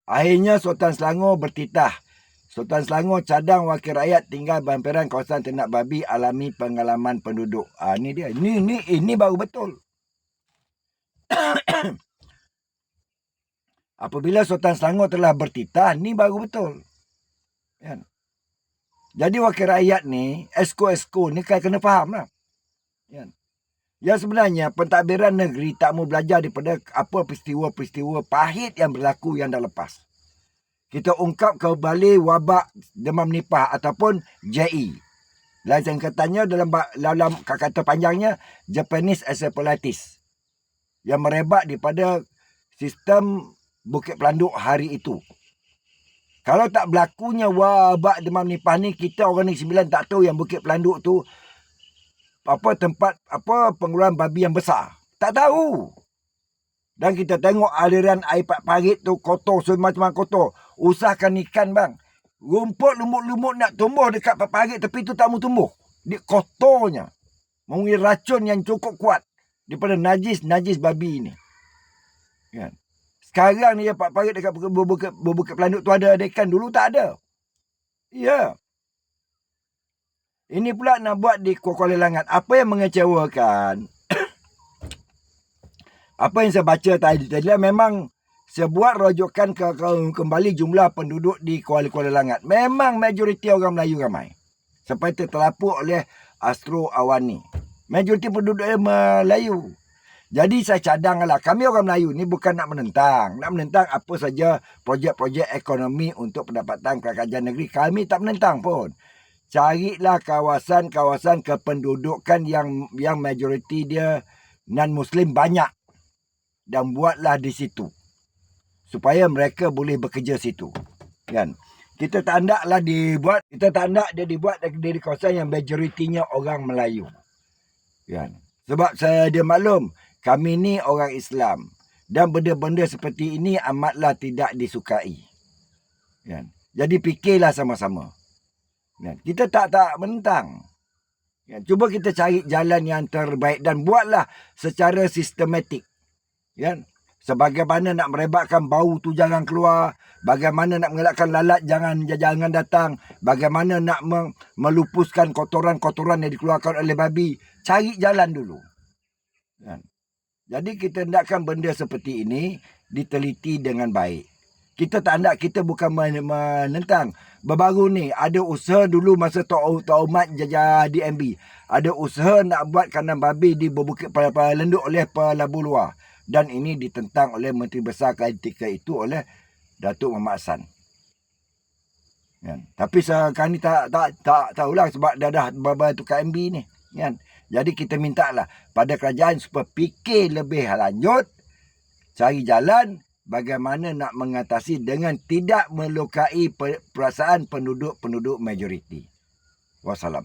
Akhirnya Sultan Selangor bertitah. Sultan Selangor cadang wakil rakyat tinggal berhampiran kawasan ternak babi alami pengalaman penduduk. Ini dia. Ini baru betul. Apabila Sultan Selangor telah bertitah, ni baru betul. Kan? Jadi wakil rakyat ni, esko-esko ni kena faham lah. Kan? Ya sebenarnya pentadbiran negeri tak mau belajar daripada apa peristiwa-peristiwa pahit yang berlaku yang dah lepas. Kita ungkap kembali wabak demam nipah ataupun JE. Lain singkatannya dalam kata panjangnya Japanese Encephalitis yang merebak daripada sistem Bukit Pelanduk hari itu. Kalau tak berlakunya wabak demam nipah ni, kita orang Negeri Sembilan tak tahu yang Bukit Pelanduk tu tempat pengeluaran babi yang besar. Tak tahu. Dan kita tengok aliran air parit tu kotor, semacam kotor. Usahakan ikan bang. Rumput lumut-lumut nak tumbuh dekat parit tepi tu tak mau tumbuh. Dia kotornya. Mengandungi racun yang cukup kuat daripada najis babi ni. Kan? Sekarang ni parit dekat Bukit Pelanduk tu ada ikan, dulu tak ada. Ya. Ini pula nak buat di Kuala Langat. Apa yang mengecewakan? Apa yang saya baca tadi memang saya buat rujukan kembali jumlah penduduk di Kuala Langat. Memang majoriti orang Melayu ramai. Seperti terlapuk oleh Astro Awani. Majoriti penduduknya Melayu. Jadi saya cadanglah, kami orang Melayu ni bukan nak menentang. Nak menentang apa saja projek-projek ekonomi untuk pendapatan kerajaan negeri. Kami tak menentang pun. Carilah kawasan-kawasan kependudukan yang majoriti dia non-Muslim banyak. Dan buatlah di situ. Supaya mereka boleh bekerja situ. Kan? Kita tak naklah dibuat. Kita tak nak dia dibuat dari kawasan yang majoritinya orang Melayu. Kan? Sebab dia maklum. Kami ni orang Islam. Dan benda-benda seperti ini amatlah tidak disukai. Kan? Jadi fikirlah sama-sama. Kita tak menentang. Cuba kita cari jalan yang terbaik dan buatlah secara sistematik. Sebagaimana nak merebakkan bau tu jangan keluar, bagaimana nak mengelakkan lalat jangan datang, bagaimana nak melupuskan kotoran-kotoran yang dikeluarkan oleh babi. Cari jalan dulu. Jadi kita hendakkan benda seperti ini diteliti dengan baik. Kita tak nak, kita bukan menentang. Baru ni ada usaha dulu masa Tok Umat jajah DMB. Ada usaha nak buat kandang babi di Bukit Pelanduk oleh Pelabu Luar. Dan ini ditentang oleh Menteri Besar ketika itu oleh Datuk Muhammad Hassan. Tapi sekarang ni tak tahulah sebab dah tu KMB ni. Jadi kita mintalah pada kerajaan supaya fikir lebih lanjut. Cari jalan bagaimana nak mengatasi dengan tidak melukai perasaan penduduk majoriti. Wassalam.